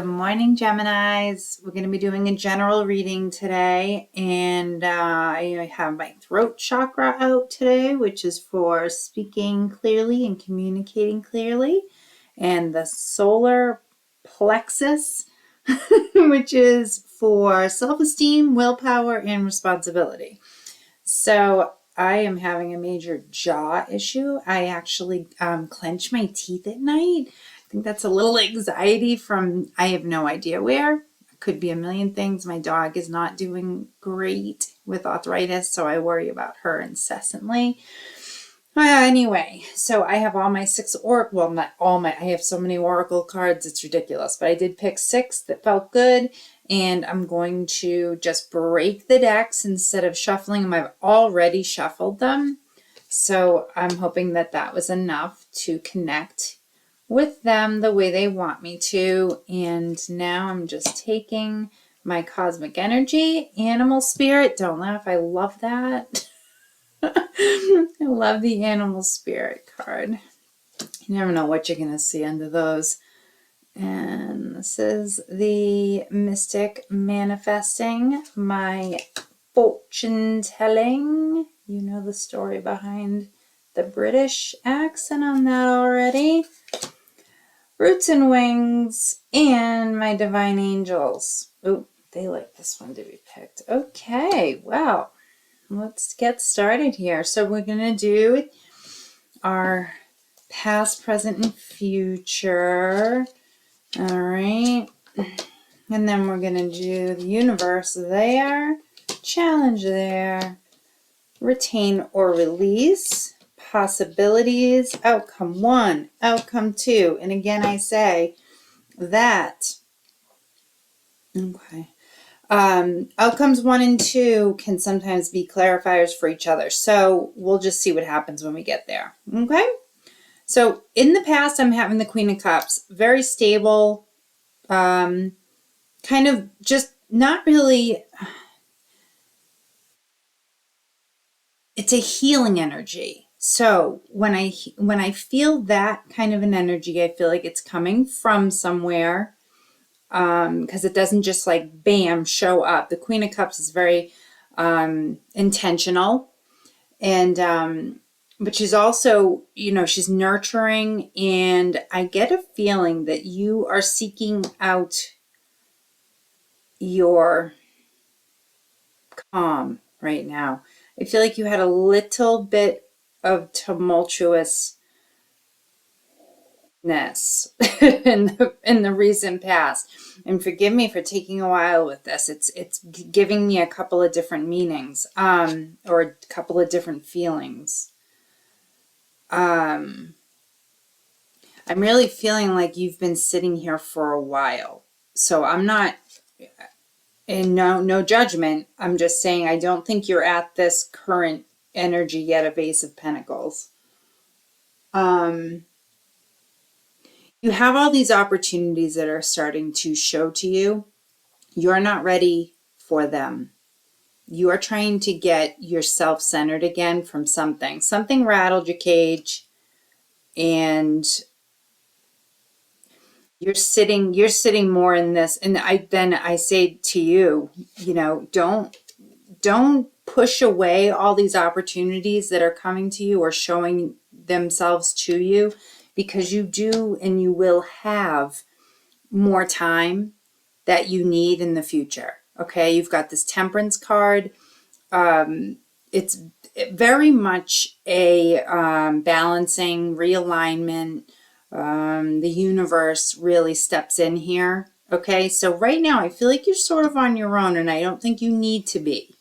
Good morning, Geminis. We're going to be doing a general reading today, and I have my throat chakra out today, which is for speaking clearly and communicating clearly, and the solar plexus, which is for self-esteem, willpower, and responsibility. So I am having a major jaw issue. I actually clench my teeth at night. I think that's a little anxiety from I have no idea where. It could be a million things. My dog is not doing great with arthritis, so I worry about her incessantly. Anyway, so I have all my not all my, I have so many oracle cards, it's ridiculous, but I did pick 6 that felt good, and I'm going to just break the decks instead of shuffling them. I've already shuffled them, so I'm hoping that that was enough to connect with them the way they want me to. And now I'm just taking my cosmic energy, animal spirit. Don't laugh, I love that. I love the animal spirit card. You never know what you're going to see under those. And this is the mystic manifesting, my fortune telling. You know the story behind the British accent on that already. Roots and wings, and my divine angels. Oh, they like this one to be picked. Okay, well, let's get started here. So we're going to do our past, present, and future. All right. And then we're going to do the universe there, challenge there, retain or release, possibilities, outcome 1, outcome 2. And again, I say that, okay, outcomes 1 and 2 can sometimes be clarifiers for each other. So we'll just see what happens when we get there. Okay. So in the past, I'm having the Queen of Cups, very stable, kind of just not really, it's a healing energy. So when I feel that kind of an energy, I feel like it's coming from somewhere, because it doesn't just like bam show up. The Queen of Cups is very intentional, and but she's also, she's nurturing, and I get a feeling that you are seeking out your calm right now. I feel like you had a little bit of tumultuousness in the recent past. And forgive me for taking a while with this. It's giving me a couple of different meanings, or a couple of different feelings. I'm really feeling like you've been sitting here for a while. So I'm not, and no judgment. I'm just saying I don't think you're at this current energy yet of Ace of Pentacles. You have all these opportunities that are starting to show to you. You're not ready for them. You are trying to get yourself centered again from something. Something rattled your cage, and you're sitting more in this. And I say to you, don't push away all these opportunities that are coming to you or showing themselves to you, because you do and you will have more time that you need in the future. Okay, you've got this Temperance card. It's very much a balancing, realignment. The universe really steps in here. Okay, so right now I feel like you're sort of on your own, and I don't think you need to be.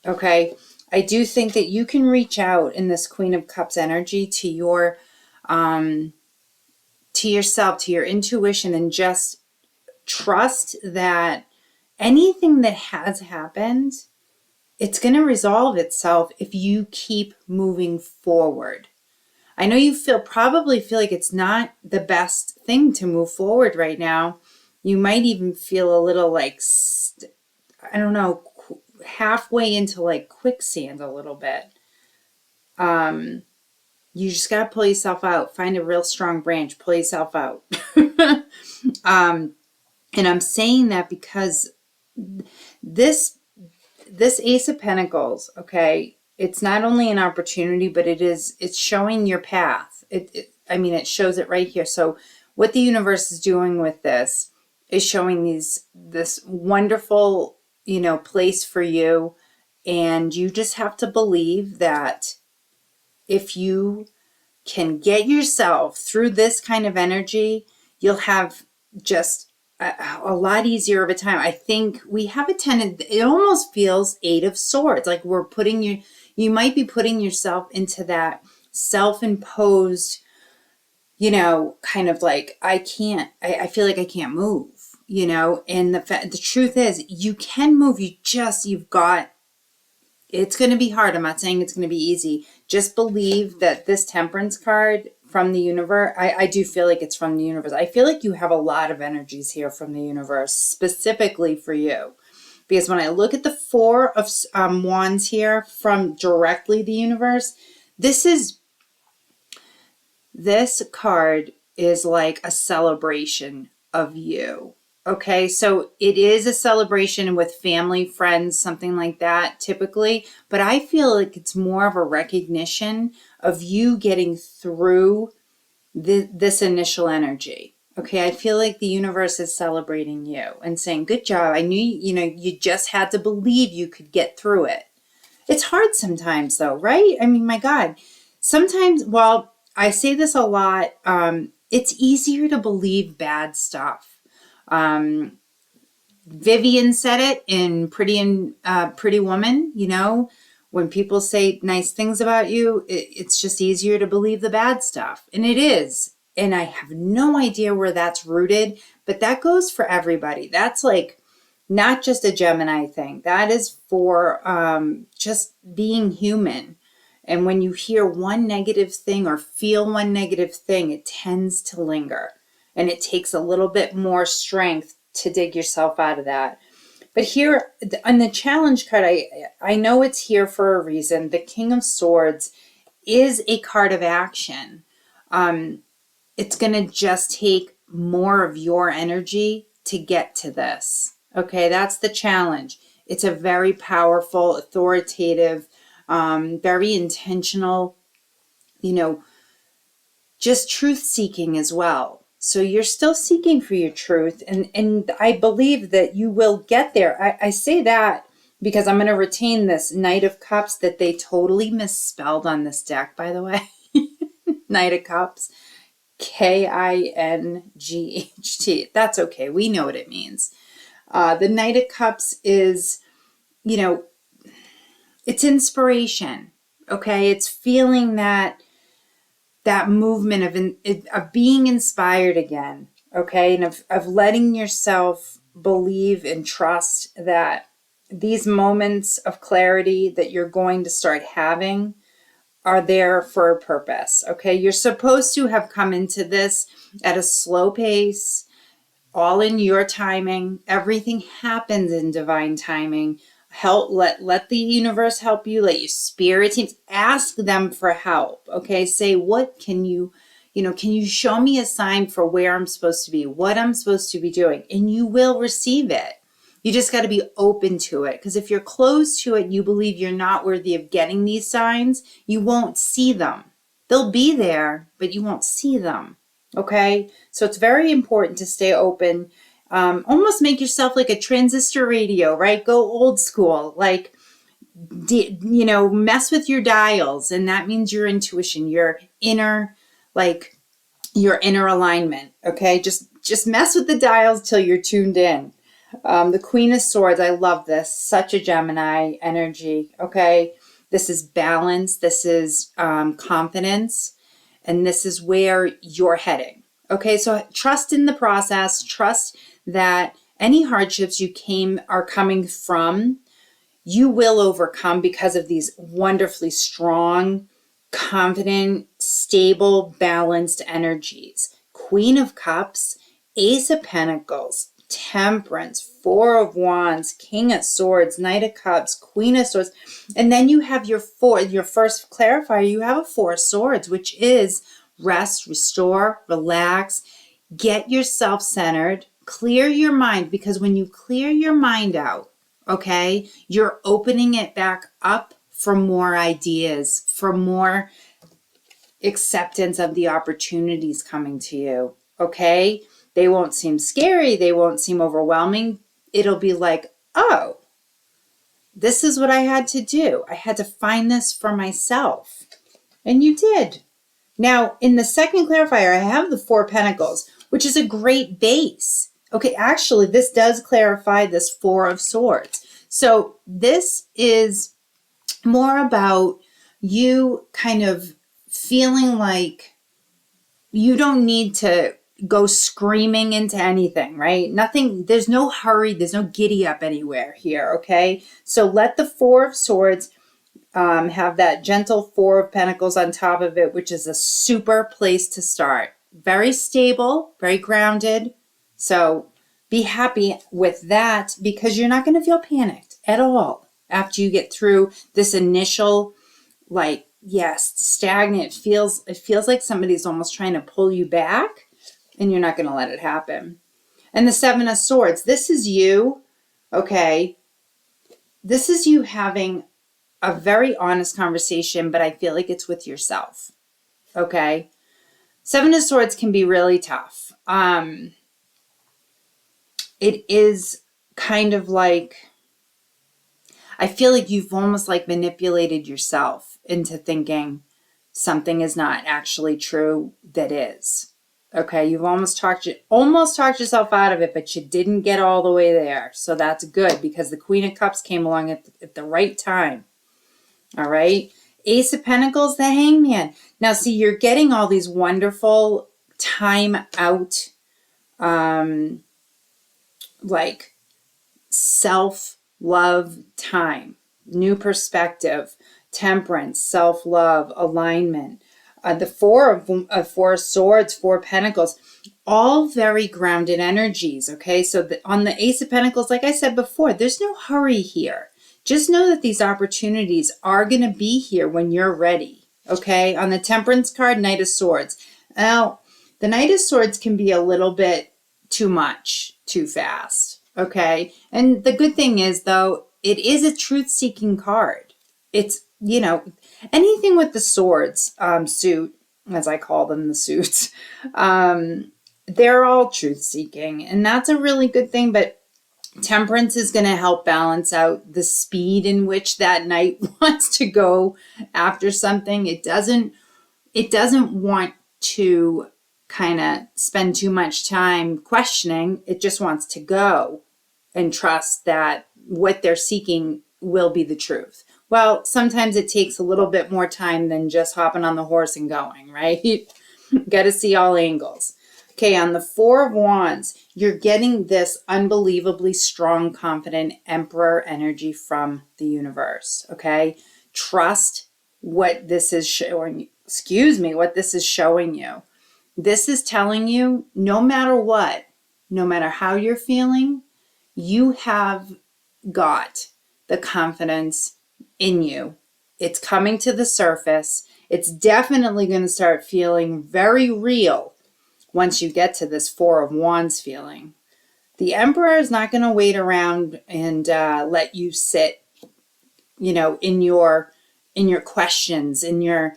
Okay, I do think that you can reach out in this Queen of Cups energy to your to yourself, to your intuition, and just trust that anything that has happened, it's going to resolve itself if you keep moving forward. I know you probably feel like it's not the best thing to move forward right now. You might even feel a little like, I don't know, halfway into like quicksand a little bit. You just got to pull yourself out. Find a real strong branch, pull yourself out. And I'm saying that because this Ace of Pentacles, okay, it's not only an opportunity, but it's showing your path. It shows it right here. So what the universe is doing with this is showing this wonderful, place for you. And you just have to believe that if you can get yourself through this kind of energy, you'll have just a lot easier of a time. I think we have a tendency, it almost feels Eight of Swords, like you might be putting yourself into that self-imposed, kind of like, I feel like I can't move, and the truth is you can move. It's going to be hard. I'm not saying it's going to be easy. Just believe that this Temperance card from the universe, I do feel like it's from the universe. I feel like you have a lot of energies here from the universe, specifically for you. Because when I look at the Four of Wands here from directly the universe, this card is like a celebration of you. Okay, so it is a celebration with family, friends, something like that, typically. But I feel like it's more of a recognition of you getting through this initial energy. Okay, I feel like the universe is celebrating you and saying, good job. I knew, you just had to believe you could get through it. It's hard sometimes, though, right? I mean, my God. Sometimes, well, I say this a lot, it's easier to believe bad stuff. Vivian said it in Pretty Woman, when people say nice things about you, it's just easier to believe the bad stuff. And it is. And I have no idea where that's rooted, but that goes for everybody. That's like not just a Gemini thing. That is for just being human. And when you hear one negative thing or feel one negative thing, it tends to linger. And it takes a little bit more strength to dig yourself out of that. But here on the challenge card, I know it's here for a reason. The King of Swords is a card of action. It's going to just take more of your energy to get to this. Okay, that's the challenge. It's a very powerful, authoritative, very intentional, just truth seeking as well. So you're still seeking for your truth. And I believe that you will get there. I say that because I'm going to retain this Knight of Cups that they totally misspelled on this deck, by the way. Knight of Cups. Kinght. That's okay. We know what it means. The Knight of Cups is, it's inspiration. Okay. It's feeling that movement of being inspired again, okay, and of letting yourself believe and trust that these moments of clarity that you're going to start having are there for a purpose, okay? You're supposed to have come into this at a slow pace, all in your timing. Everything happens in divine timing. Let the universe help you. Let your spirit teams ask them for help. Okay, say, what can you show me a sign for where I'm supposed to be, what I'm supposed to be doing, and you will receive it. You just got to be open to it, because if you're closed to it, you believe you're not worthy of getting these signs, you won't see them. They'll be there, but you won't see them. Okay, so it's very important to stay open. Almost make yourself like a transistor radio, right? Go old school, like, mess with your dials. And that means your intuition, your inner alignment. Okay. Just mess with the dials till you're tuned in. The Queen of Swords. I love this. Such a Gemini energy. Okay. This is balance. This is confidence. And this is where you're heading. Okay. So trust in the process. Trust that any hardships are coming from, you will overcome because of these wonderfully strong, confident, stable, balanced energies. Queen of Cups, Ace of Pentacles, Temperance, Four of Wands, King of Swords, Knight of Cups, Queen of Swords. And then you have your first clarifier, you have a Four of Swords, which is rest, restore, relax. Get yourself centered, clear your mind, because when you clear your mind out, okay, you're opening it back up for more ideas, for more acceptance of the opportunities coming to you, okay? They won't seem scary. They won't seem overwhelming. It'll be like, oh, this is what I had to do. I had to find this for myself. And you did. Now, in the second clarifier, I have the Four of Pentacles, which is a great base. Okay, actually, this does clarify this Four of Swords. So this is more about you kind of feeling like you don't need to go screaming into anything, right? Nothing, there's no hurry, there's no giddy up anywhere here, okay? So let the Four of Swords have that gentle Four of Pentacles on top of it, which is a super place to start. Very stable, very grounded. So be happy with that, because you're not going to feel panicked at all after you get through this initial, like, yes, stagnant. It feels like somebody's almost trying to pull you back, and you're not going to let it happen. And the Seven of Swords, this is you, okay? This is you having a very honest conversation, but I feel like it's with yourself, okay? Seven of Swords can be really tough. It is kind of like, I feel like you've almost like manipulated yourself into thinking something is not actually true that is. Okay, you've almost talked yourself out of it, but you didn't get all the way there. So that's good, because the Queen of Cups came along at the right time. All right. Ace of Pentacles, the Hangman. Now, see, you're getting all these wonderful time out, like self-love time, new perspective, temperance, self-love, alignment. The Four of Swords, Four of Pentacles, all very grounded energies, okay? So on the Ace of Pentacles, like I said before, there's no hurry here. Just know that these opportunities are going to be here when you're ready, okay? On the Temperance card, Knight of Swords. Now, the Knight of Swords can be a little bit too much, too fast, okay? And the good thing is, though, it is a truth-seeking card. It's, you know, anything with the swords suit, as I call them, the suits, they're all truth-seeking, and that's a really good thing, but Temperance is going to help balance out the speed in which that knight wants to go after something. It doesn't want to kind of spend too much time questioning. It just wants to go and trust that what they're seeking will be the truth. Well, sometimes it takes a little bit more time than just hopping on the horse and going, right? Got to see all angles. Okay, on the Four of Wands, you're getting this unbelievably strong, confident Emperor energy from the universe, okay? Trust what this is showing, what this is showing you. This is telling you, no matter what, no matter how you're feeling, you have got the confidence in you. It's coming to the surface. It's definitely going to start feeling very real once you get to this Four of Wands feeling. The Emperor is not going to wait around and let you sit, you know, in your questions, in your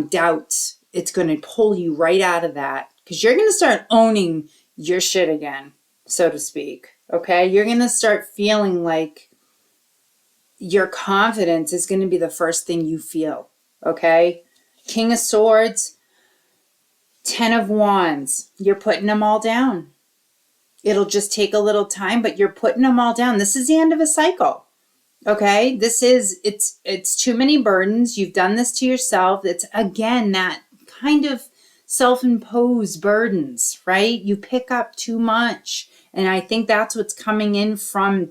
doubts. It's going to pull you right out of that, because you're going to start owning your shit again, so to speak. Okay, you're going to start feeling like your confidence is going to be the first thing you feel. Okay, King of Swords, Ten of Wands, you're putting them all down. It'll just take a little time, but you're putting them all down. This is the end of a cycle. Okay, it's too many burdens. You've done this to yourself. It's, again, that kind of self-imposed burdens, right? You pick up too much. And I think that's what's coming in from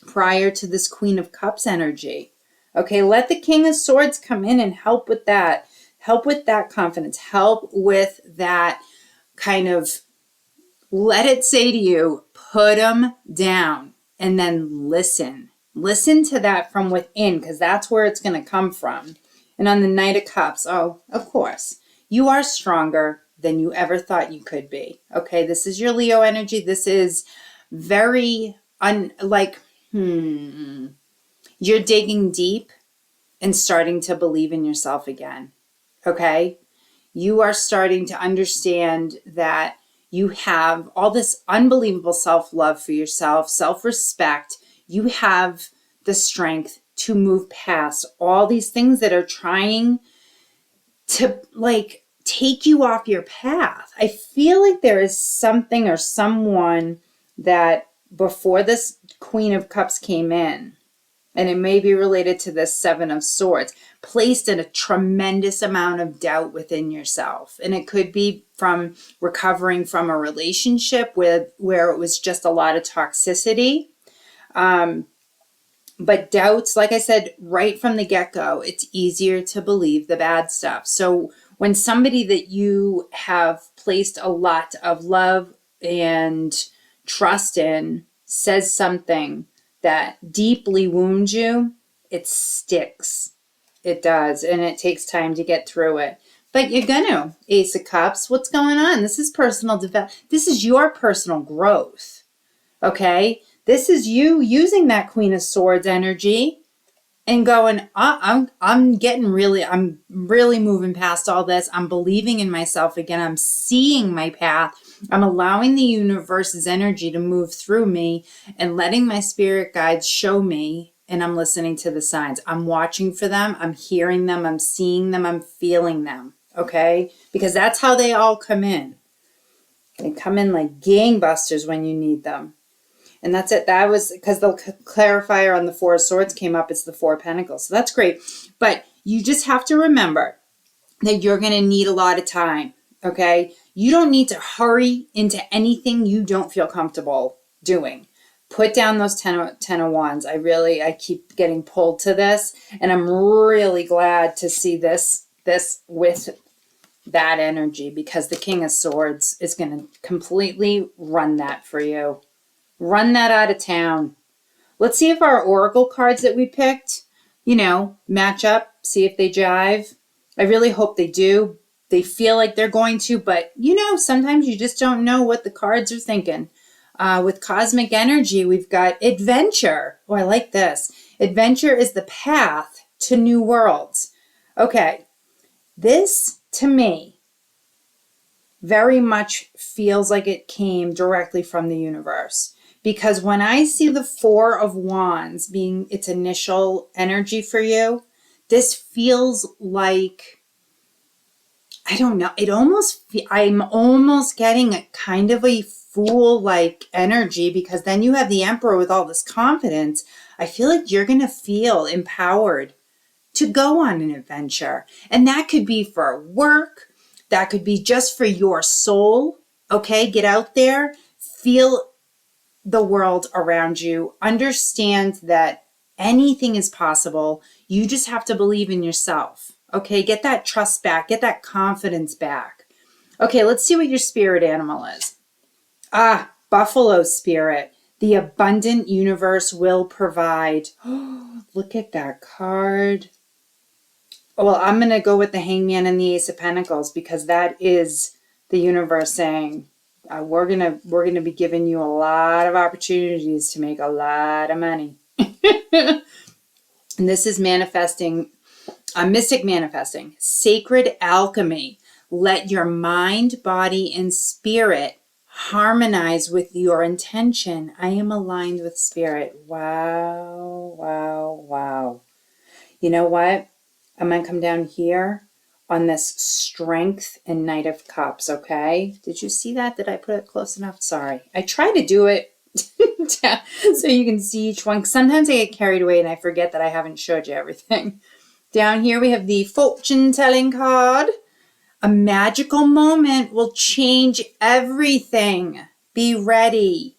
prior to this Queen of Cups energy. Okay, let the King of Swords come in and help with that. Help with that confidence. Help with that kind of, let it say to you, put them down, and then listen. Listen to that from within, because that's where it's going to come from. And on the Knight of Cups, oh, of course, you are stronger than you ever thought you could be. Okay, this is your Leo energy. This is very you're digging deep and starting to believe in yourself again. Okay, you are starting to understand that you have all this unbelievable self-love for yourself, self-respect. You have the strength to move past all these things that are trying to take you off your path. I feel like there is something or someone that before this Queen of Cups came in, and it may be related to this Seven of Swords, placed in a tremendous amount of doubt within yourself. And it could be from recovering from a relationship where it was just a lot of toxicity. But doubts, like I said, right from the get-go, it's easier to believe the bad stuff. So when somebody that you have placed a lot of love and trust in says something that deeply wounds you, it sticks. It does. And it takes time to get through it. But you're going to. Ace of Cups, what's going on? This is personal development. This is your personal growth. Okay? This is you using that Queen of Swords energy and going, I'm really moving past all this. I'm believing in myself again. I'm seeing my path. I'm allowing the universe's energy to move through me and letting my spirit guides show me, and I'm listening to the signs. I'm watching for them. I'm hearing them. I'm seeing them. I'm feeling them. Okay? Because that's how they all come in. They come in like gangbusters when you need them. And that's it. That was because the clarifier on the Four of Swords came up. It's the Four of Pentacles. So that's great. But you just have to remember that you're going to need a lot of time. Okay? You don't need to hurry into anything you don't feel comfortable doing. Put down those 10 of Wands. I keep getting pulled to this. And I'm really glad to see this with that energy, because the King of Swords is going to completely run that for you. Run that out of town. Let's see if our oracle cards that we picked, match up, see if they jive. I really hope they do. They feel like they're going to, but sometimes you just don't know what the cards are thinking. With cosmic energy, we've got adventure. Oh, I like this. Adventure is the path to new worlds. Okay, this to me very much feels like it came directly from the universe. Because when I see the Four of Wands being its initial energy for you, this feels like, I don't know, I'm almost getting a kind of a Fool-like energy, because then you have the Emperor with all this confidence. I feel like you're going to feel empowered to go on an adventure. And that could be for work. That could be just for your soul. Okay, get out there, feel the world around you, understand that anything is possible. You just have to believe in yourself. Okay, get that trust back, get that confidence back. Okay, let's see what your spirit animal is. Buffalo spirit. The abundant universe will provide. Oh, look at that card. Well, I'm going to go with the Hangman and the Ace of Pentacles, because that is the universe saying, we're gonna be giving you a lot of opportunities to make a lot of money. And this is manifesting, a mystic manifesting, sacred alchemy. Let your mind, body, and spirit harmonize with your intention. I am aligned with spirit. Wow, wow, wow. You know what? I'm gonna come down here on this strength and Knight of Cups, okay? Did you see that? Did I put it close enough? Sorry. I try to do it so you can see each one. Sometimes I get carried away and I forget that I haven't showed you everything. Down here we have the fortune-telling card. A magical moment will change everything. Be ready.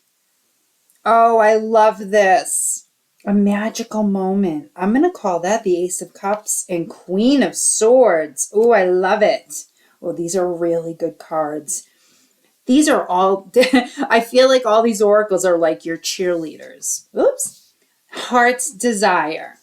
Oh, I love this. A magical moment. I'm going to call that the Ace of Cups and Queen of Swords. Oh, I love it. Oh, these are really good cards. These are all, I feel like all these oracles are like your cheerleaders. Oops. Heart's desire.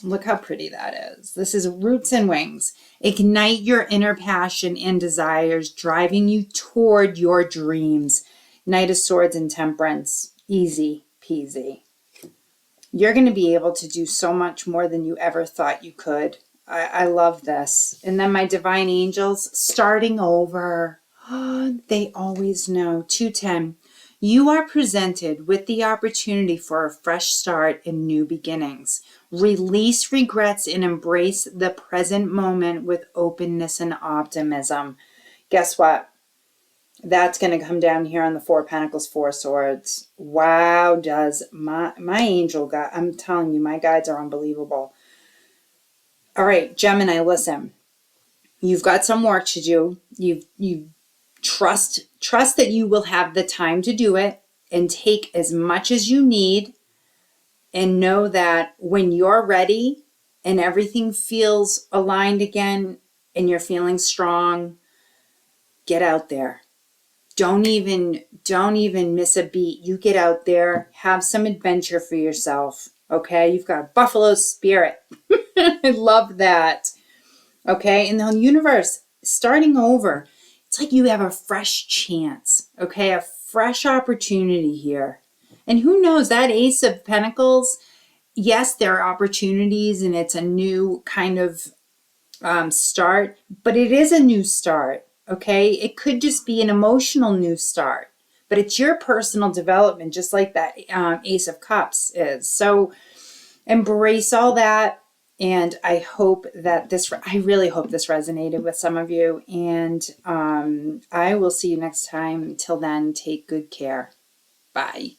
Look how pretty that is. This is Roots and Wings. Ignite your inner passion and desires, driving you toward your dreams. Knight of Swords and Temperance. Easy peasy. You're going to be able to do so much more than you ever thought you could. I love this. And then my divine angels, starting over. They always know. 210. You are presented with the opportunity for a fresh start and new beginnings. Release regrets and embrace the present moment with openness and optimism. Guess what? That's going to come down here on the Four Pentacles, Four Swords. Wow, does my angel guide. I'm telling you, my guides are unbelievable. All right, Gemini, listen. You've got some work to do. You trust that you will have the time to do it and take as much as you need, and know that when you're ready and everything feels aligned again and you're feeling strong, get out there. Don't even miss a beat. You get out there, have some adventure for yourself. Okay, you've got a buffalo spirit. I love that. Okay, and the universe starting over. It's like you have a fresh chance. Okay, a fresh opportunity here. And who knows, that Ace of Pentacles, yes, there are opportunities and it's a new kind of start, but it is a new start. Okay, it could just be an emotional new start, but it's your personal development, just like that Ace of Cups is. So embrace all that. And I hope that I really hope this resonated with some of you. And I will see you next time. Until then, take good care. Bye.